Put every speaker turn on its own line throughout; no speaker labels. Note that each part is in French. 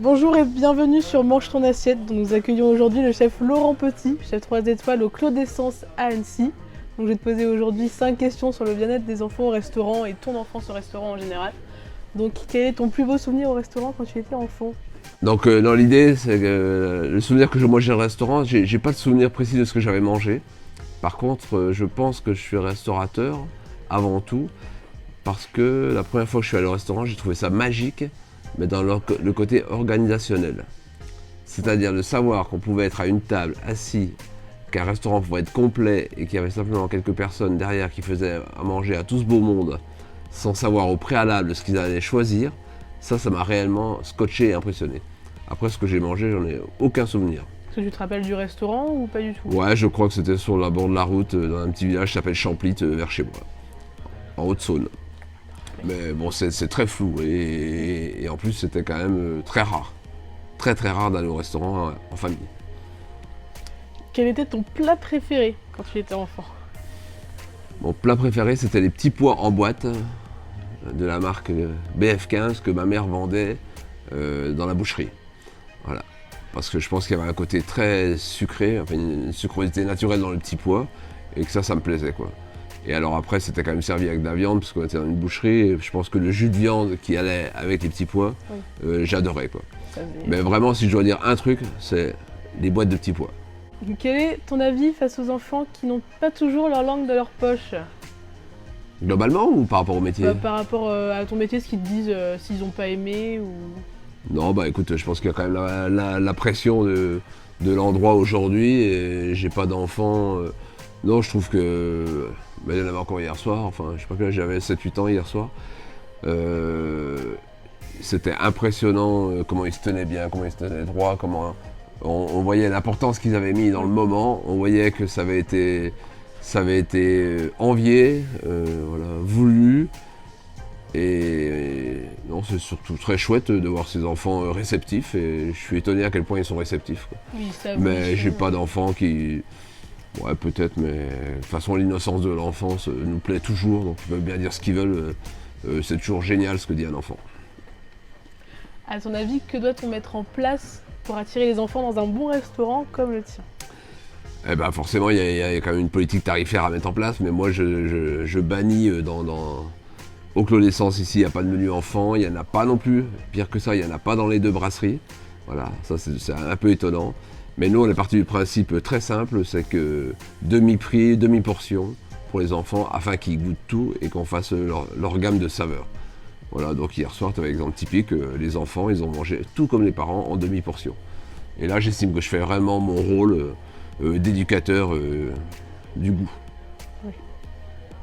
Bonjour et bienvenue sur Mange ton assiette, dont nous accueillons aujourd'hui le chef Laurent Petit, chef 3 étoiles au Clos d'Essence à Annecy. Donc je vais te poser aujourd'hui 5 questions sur le bien-être des enfants au restaurant et ton enfance au restaurant en général. Donc quel est ton plus beau souvenir au restaurant quand tu étais enfant?
Donc dans l'idée, c'est que le souvenir que je mangeais au restaurant, j'ai pas de souvenir précis de ce que j'avais mangé. Par contre, je pense que je suis restaurateur avant tout, parce que la première fois que je suis allé au restaurant, j'ai trouvé ça magique, mais dans le côté organisationnel. C'est-à-dire de savoir qu'on pouvait être à une table, assis, qu'un restaurant pouvait être complet et qu'il y avait simplement quelques personnes derrière qui faisaient à manger à tout ce beau monde, sans savoir au préalable ce qu'ils allaient choisir. Ça m'a réellement scotché et impressionné. Après, ce que j'ai mangé, j'en ai aucun souvenir.
Est-ce que tu te rappelles du restaurant ou pas du tout?
Ouais, je crois que c'était sur la bord de la route, dans un petit village qui s'appelle Champlit, vers chez moi, en Haute-Saône. Mais bon, c'est très flou et en plus, c'était quand même très rare. Très très rare d'aller au restaurant en famille.
Quel était ton plat préféré quand tu étais enfant?
Mon plat préféré, c'était les petits pois en boîte de la marque BF15 que ma mère vendait dans la boucherie. Voilà. Parce que je pense qu'il y avait un côté très sucré, enfin une sucrosité naturelle dans le petit pois, et que ça me plaisait quoi. Et alors après, c'était quand même servi avec de la viande, parce qu'on était dans une boucherie, et je pense que le jus de viande qui allait avec les petits pois,
Oui.
j'adorais quoi.
Ça faisait-
Mais vraiment, si je dois dire un truc, c'est les boîtes de petits pois.
Quel est ton avis face aux enfants qui n'ont pas toujours leur langue dans leur poche?
Globalement ou par rapport au métier?
Par rapport à ton métier, ce qu'ils te disent s'ils n'ont pas aimé ou...
Non, bah écoute, je pense qu'il y a quand même la pression de l'endroit aujourd'hui, et j'ai pas d'enfant. Non, je trouve que. Mais il y en avait encore hier soir, enfin, je sais pas que j'avais 7-8 ans hier soir. C'était impressionnant comment ils se tenaient bien, comment ils se tenaient droit, comment. On voyait l'importance qu'ils avaient mis dans le moment, on voyait que ça avait été envié, voilà, voulu. Et non, c'est surtout très chouette de voir ces enfants réceptifs, et je suis étonné à quel point ils sont réceptifs, quoi.
Oui, ça
Mais j'ai pas d'enfants qui. Ouais, peut-être, mais de toute façon, l'innocence de l'enfance nous plaît toujours, donc ils peuvent bien dire ce qu'ils veulent. C'est toujours génial ce que dit un enfant.
À ton avis, que doit-on mettre en place pour attirer les enfants dans un bon restaurant comme le tien?
Eh ben forcément, il y a quand même une politique tarifaire à mettre en place, mais moi je bannis au Clos d'Essence ici, il n'y a pas de menu enfant, il n'y en a pas non plus. Pire que ça, il n'y en a pas dans les deux brasseries. Voilà, ça c'est un peu étonnant. Mais nous, on est parti du principe très simple, c'est que demi-prix, demi-portion pour les enfants, afin qu'ils goûtent tout et qu'on fasse leur gamme de saveurs. Voilà, donc hier soir, tu as un exemple typique, les enfants, ils ont mangé tout comme les parents en demi-portion. Et là, j'estime que je fais vraiment mon rôle d'éducateur du goût.
Oui.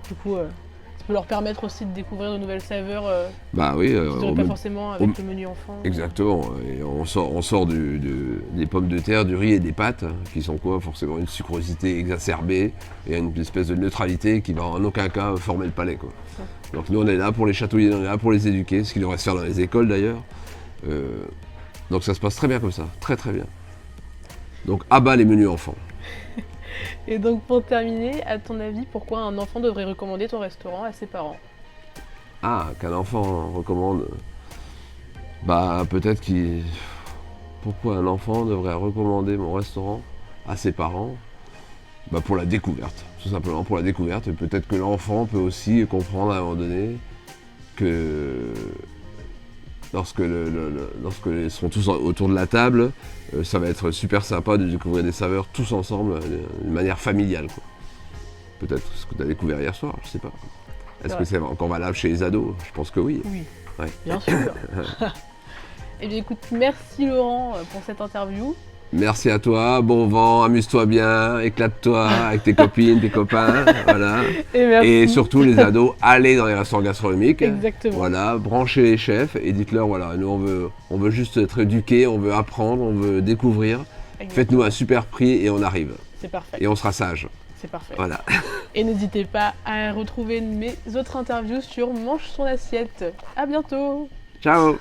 Du coup, ça peut leur permettre aussi de découvrir de nouvelles saveurs
Bah oui,
qu'ils n'auraient pas forcément avec le menu enfant.
exactement. Et on sort des pommes de terre, du riz et des pâtes, qui sont quoi? Forcément une sucrosité exacerbée et une espèce de neutralité qui va en aucun cas former le palais, quoi. Donc nous, on est là pour les chatouiller, on est là pour les éduquer, ce qui devrait se faire dans les écoles d'ailleurs. Donc ça se passe très bien comme ça, très très bien. Donc à bas les menus enfants.
Et donc pour terminer, à ton avis, pourquoi un enfant devrait recommander ton restaurant à ses parents?
Ah, qu'un enfant recommande. Bah peut-être qu'il. Pourquoi un enfant devrait recommander mon restaurant à ses parents? Bah pour la découverte, tout simplement pour la découverte. Et peut-être que l'enfant peut aussi comprendre à un moment donné que lorsque ils seront tous autour de la table, ça va être super sympa de découvrir des saveurs tous ensemble, de manière familiale, quoi. Peut-être ce que tu as découvert hier soir, je sais pas. Est-ce que c'est encore valable chez les ados? Je pense que oui.
Oui,
Ouais.
bien sûr. Eh bien écoute, merci Laurent pour cette interview.
Merci à toi, bon vent, amuse-toi bien, éclate-toi avec tes copines, tes copains, voilà.
Et merci.
Et surtout les ados, allez dans les restaurants gastronomiques.
Exactement.
Voilà, branchez les chefs et dites-leur, voilà, nous on veut juste être éduqués, on veut apprendre, on veut découvrir.
Exactement.
Faites-nous un super prix et on arrive.
C'est parfait.
Et on sera sage.
C'est parfait.
Voilà.
Et n'hésitez pas à retrouver mes autres interviews sur Mange son assiette. À bientôt.
Ciao.